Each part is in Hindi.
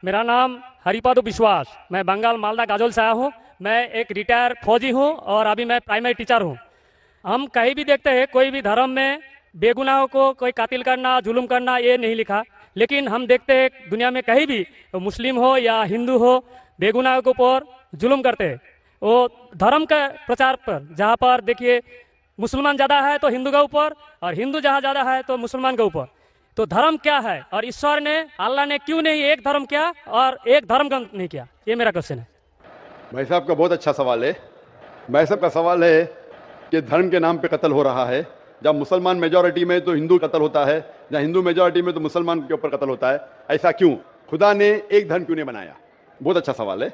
मेरा नाम हरिपादु विश्वास। मैं बंगाल मालदा गाजोल से आया हूँ। मैं एक रिटायर फौजी हूँ और अभी मैं प्राइमरी टीचर हूँ। हम कहीं भी देखते हैं कोई भी धर्म में बेगुनाहों को कोई कातिल करना, जुल्म करना, ये नहीं लिखा। लेकिन हम देखते हैं दुनिया में कहीं भी मुस्लिम हो या हिंदू हो, बेगुनाहों के ऊपर जुल्म करते हैं। वो धर्म के प्रचार पर, जहाँ पर देखिए मुसलमान ज़्यादा है तो हिंदू के ऊपर, और हिंदू जहाँ ज़्यादा है तो मुसलमान के ऊपर। तो धर्म क्या है, और ईश्वर ने, अल्लाह ने क्यों नहीं एक धर्म किया और एक धर्म का नहीं किया? ये मेरा क्वेश्चन है। भाई साहब का बहुत अच्छा सवाल है। भाई साहब का सवाल है कि धर्म के नाम पे कत्ल हो रहा है। जब मुसलमान मेजॉरिटी में तो हिंदू कत्ल होता है, जब हिंदू मेजॉरिटी में तो मुसलमान के ऊपर कत्ल होता है। ऐसा क्यों? खुदा ने एक धर्म क्यों नहीं बनाया? बहुत अच्छा सवाल है।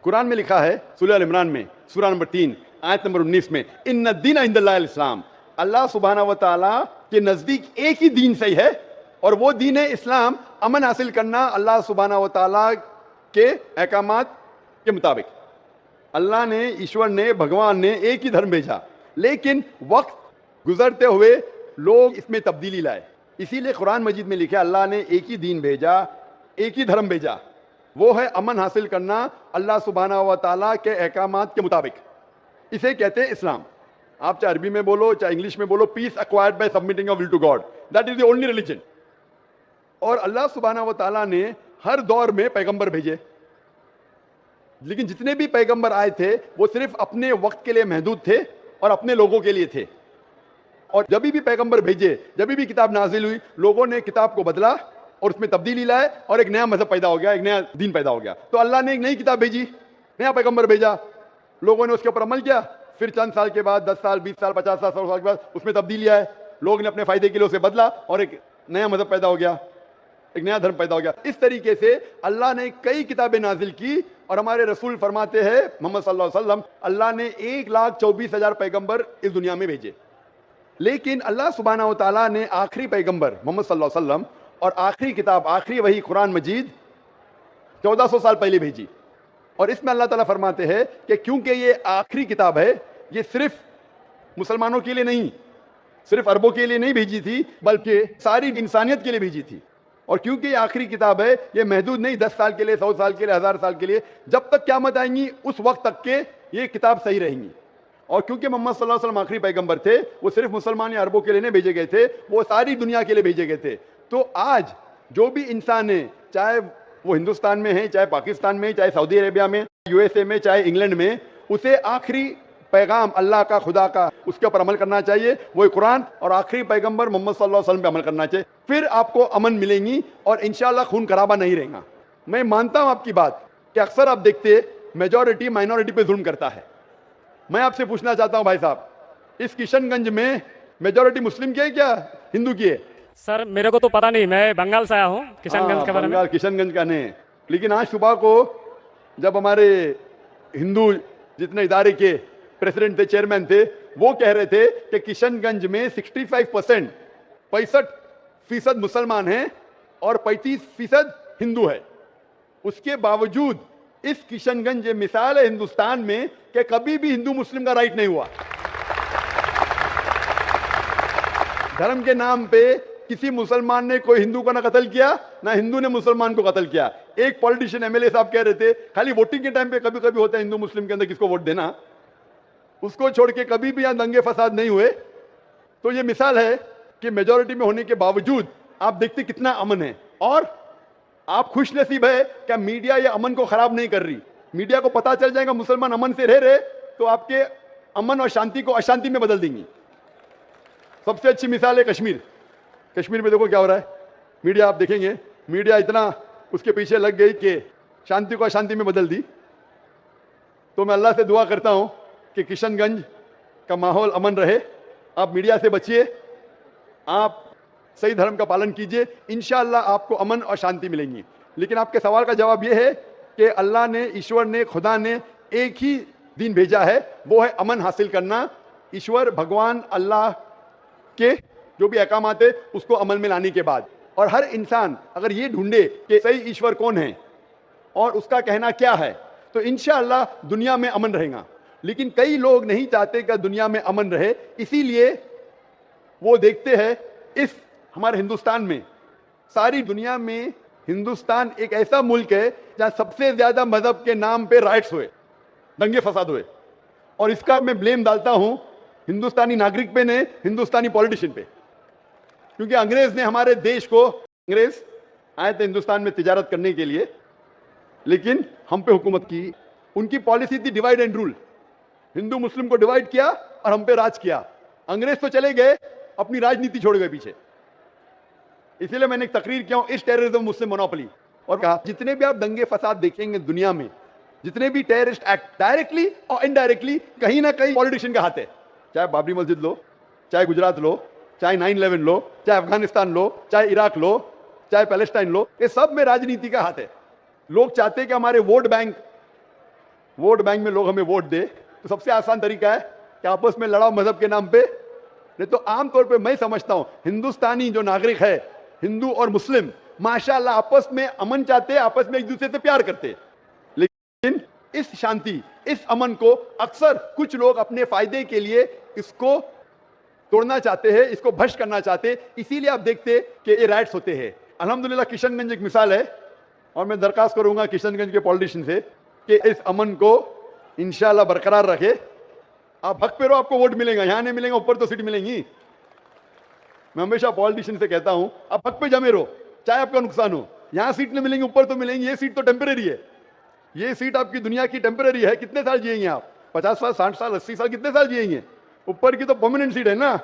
कुरान में लिखा है सूरह अल इमरान में सूरह नंबर 3 आयत नंबर 19 में, इन्ना दीन इंदल्लाहिल इस्लाम। अल्लाह सुब्हानहू व तआला के नजदीक एक ही दीन सही है, और वो दीन है इस्लाम। अमन हासिल करना अल्लाह सुब्हानहू व तआला के अहकामात के मुताबिक। अल्लाह ने, ईश्वर ने, भगवान ने एक ही धर्म भेजा, लेकिन वक्त गुजरते हुए लोग इसमें तब्दीली लाए। इसीलिए कुरान मजीद में लिखा अल्लाह ने एक ही दीन भेजा, एक ही धर्म भेजा, वो है अमन हासिल करना अल्लाह सुब्हानहू व तआला के अहकामात के मुताबिक। इसे कहते हैं इस्लाम। आप चाहे अरबी में बोलो चाहे इंग्लिश में बोलो, peace acquired by submitting your will to God, that is the only religion. और अल्लाह सुब्हानहू व तआला ने हर दौर में पैगंबर भेजे, लेकिन जितने भी पैगंबर आए थे वो सिर्फ अपने वक्त के लिए महदूद थे और अपने लोगों के लिए थे। और जब भी पैगंबर भेजे, जब भी किताब नाजिल हुई, लोगों ने किताब को बदला और उसमें तब्दीली लाए और एक नया मजहब पैदा हो गया, एक नया दीन पैदा हो गया। तो अल्लाह ने एक नई किताब भेजी, नया पैगंबर भेजा, लोगों ने उसके ऊपर अमल किया। फिर चंद साल के बाद, 10 साल, 20 साल, 50 साल, 100 साल के बाद उसमें तब्दीली आए, लोगों ने अपने फायदे के लिए उसे बदला और एक नया मजहब पैदा हो गया, एक नया धर्म पैदा हो गया। इस तरीके से अल्लाह ने कई किताबें नाजिल की। और हमारे रसूल फरमाते हैं मोहम्मद सल्लल्लाहु अलैहि वसल्लम, अल्लाह ने 1,24,000 पैगंबर इस दुनिया में भेजे, लेकिन अल्लाह सुब्हानहू व तआला ने आखिरी पैगंबर मोहम्मद सल्लल्लाहु अलैहि वसल्लम और आखिरी किताब, आखिरी वही कुरान मजीद 1400 साल पहले भेजी। और इसमें अल्लाह ताला फरमाते हैं कि क्योंकि ये आखिरी किताब है, ये सिर्फ मुसलमानों के लिए नहीं, सिर्फ अरबों के लिए नहीं भेजी थी, बल्कि सारी इंसानियत के लिए भेजी थी। और क्योंकि ये आखिरी किताब है, ये महदूद नहीं 10 साल के लिए, 100 साल के लिए, 1000 साल के लिए, जब तक क़यामत आएंगी उस वक्त तक के ये किताब सही रहेंगी। और क्योंकि मोहम्मद सल्लल्लाहु अलैहि वसल्लम आखिरी पैगंबर थे, वो सिर्फ मुसलमान या अरबों के लिए नहीं भेजे गए थे, वो सारी दुनिया के लिए भेजे गए थे। तो आज जो भी इंसान है, चाहे वो हिंदुस्तान में है, चाहे पाकिस्तान में, चाहे सऊदी अरेबिया में, यूएसए में, चाहे इंग्लैंड में, उसे आखिरी पैगाम अल्लाह का, खुदा का, उसके ऊपर अमल करना चाहिए। वो कुरान और आखिरी पैगंबर मोहम्मद सल्लल्लाहु अलैहि वसल्लम पे अमल करना चाहिए। फिर आपको अमन मिलेंगी और इंशाअल्लाह खून खराबा नहीं रहेगा। मैं मानता हूं आपकी बात कि अक्सर आप देखते मेजॉरिटी माइनॉरिटी पे जुल्म करता है। मैं आपसे पूछना चाहता हूं भाई साहब, इस किशनगंज में मेजॉरिटी मुस्लिम की है क्या हिंदू की है? सर मेरे को तो पता नहीं, मैं बंगाल से आया हूँ, किशनगंज के बारे में। बंगाल किशनगंज का नहीं, लेकिन आज सुबह को जब हमारे हिंदू जितने इदारे के प्रेसिडेंट थे, चेयरमैन थे, वो कह रहे थे कि किशनगंज में 65% 65% मुसलमान हैं और 35% हिंदू है। उसके बावजूद इस किशनगंज ये मिसाल है हिंदुस्तान में कि कभी भी हिंदू मुस्लिम का राइट नहीं हुआ। धर्म के नाम पे किसी मुसलमान ने कोई हिंदू को ना कत्ल किया, ना हिंदू ने मुसलमान को कत्ल किया। एक पॉलिटिशियन एमएलए साहब कह रहे थे खाली वोटिंग के टाइम पे कभी कभी होता है हिंदू मुस्लिम के अंदर किसको वोट देना, उसको छोड़ के कभी भी यहां दंगे फसाद नहीं हुए। तो ये मिसाल है कि मेजॉरिटी में होने के बावजूद आप देखते कितना अमन है। और आप खुश नसीब है कि मीडिया ये अमन को खराब नहीं कर रही। मीडिया को पता चल जाएगा मुसलमान अमन से रह रहे तो आपके अमन और शांति को अशांति में बदल देंगी। सबसे अच्छी मिसाल है कश्मीर। कश्मीर में देखो क्या हो रहा है। मीडिया आप देखेंगे, मीडिया इतना उसके पीछे लग गई कि शांति को अशांति में बदल दी। तो मैं अल्लाह से दुआ करता हूं कि किशनगंज का माहौल अमन रहे। आप मीडिया से बचिए, आप सही धर्म का पालन कीजिए, इंशाअल्लाह आपको अमन और शांति मिलेंगी। लेकिन आपके सवाल का जवाब यह है कि अल्लाह ने, ईश्वर ने, खुदा ने एक ही दीन भेजा है, वो है अमन हासिल करना। ईश्वर भगवान अल्लाह के जो भी अहकामात है उसको अमल में लाने के बाद। और हर इंसान अगर ये ढूंढे कि सही ईश्वर कौन है और उसका कहना क्या है, तो इंशाअल्लाह दुनिया में अमन रहेगा। लेकिन कई लोग नहीं चाहते कि दुनिया में अमन रहे, इसीलिए वो देखते हैं इस हमारे हिंदुस्तान में, सारी दुनिया में हिंदुस्तान एक ऐसा मुल्क है जहां सबसे ज्यादा मजहब के नाम पे राइट्स हुए, दंगे फसाद हुए, और इसका मैं ब्लेम डालता हूं हिंदुस्तानी नागरिक पे ने, हिंदुस्तानी पॉलिटिशियन पे। क्योंकि अंग्रेज ने हमारे देश को, अंग्रेज आए थे हिंदुस्तान में तिजारत करने के लिए, लेकिन हम पे हुकूमत की। उनकी पॉलिसी थी डिवाइड एंड रूल, हिंदू मुस्लिम को डिवाइड किया और हम पे राज किया। अंग्रेज तो चले गए, अपनी राजनीति छोड़ गए पीछे। इसीलिए मैंने एक तकरीर किया इस टेररिज्म मुस्लिम मोनोपोली, और कहा जितने भी आप दंगे फसाद देखेंगे दुनिया में, जितने भी टेररिस्ट एक्ट डायरेक्टली और इनडायरेक्टली कहीं ना कहीं पॉलिटिशियन का हाथ है। चाहे बाबरी मस्जिद लो, चाहे गुजरात लो, चाहे 9/11 लो, चाहे अफगानिस्तान लो, चाहे इराक लो, चाहे पैलेस्टाइन लो, ये सब में राजनीति का हाथ है। लोग चाहते हैं कि हमारे वोट बैंक में लोग हमें वोट दे, तो सबसे आसान तरीका है कि आपस में लड़ाओ मजहब के नाम पे। नहीं तो आमतौर पे मैं समझता हूं हिंदुस्तानी जो नागरिक है, हिंदू और मुस्लिम, माशाल्लाह आपस में अमन चाहते हैं, आपस में एक दूसरे से प्यार करते हैं। लेकिन इस शांति, इस अमन को अक्सर कुछ लोग अपने फायदे के लिए इसको तोड़ना चाहते हैं, इसको भ्रष्ट करना चाहते हैं। इसीलिए आप देखते कि ये राइट्स होते हैं। अल्हम्दुलिल्लाह किशनगंज एक मिसाल है, और मैं दरखास्त करूंगा किशनगंज के पॉलिटिशियन से कि इस अमन को इंशाल्लाह बरकरार रखे। आप हक पे रहो, आपको वोट मिलेगा, यहां नहीं मिलेगा, ऊपर तो सीट मिलेंगी। मैं हमेशा पॉलिटिशियन से कहता हूं आप हक पे जमे रहो, चाहे आपका नुकसान हो। यहां सीट नहीं मिलेंगी, ऊपर तो मिलेंगी। ये सीट तो टेम्परेरी है, ये सीट आपकी दुनिया की टेम्परेरी है। कितने साल जिएंगे आप? 50 साल, 60 साल, 80 साल, कितने साल जिएंगे? ऊपर की तो परमानेंट सीट है ना।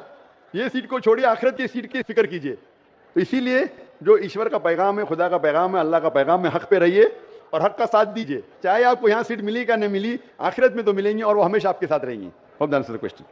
ये सीट को छोड़िए, आखिरत की सीट की फिक्र कीजिए। तो इसीलिए जो ईश्वर का पैगाम है, खुदा का पैगाम है, अल्लाह का पैगाम है, हक पे रहिए और हक का साथ दीजिए। चाहे आपको यहाँ सीट मिली या नहीं मिली, आखिरत में तो मिलेंगी और वो हमेशा आपके साथ रहेंगी। Hope that answers the question.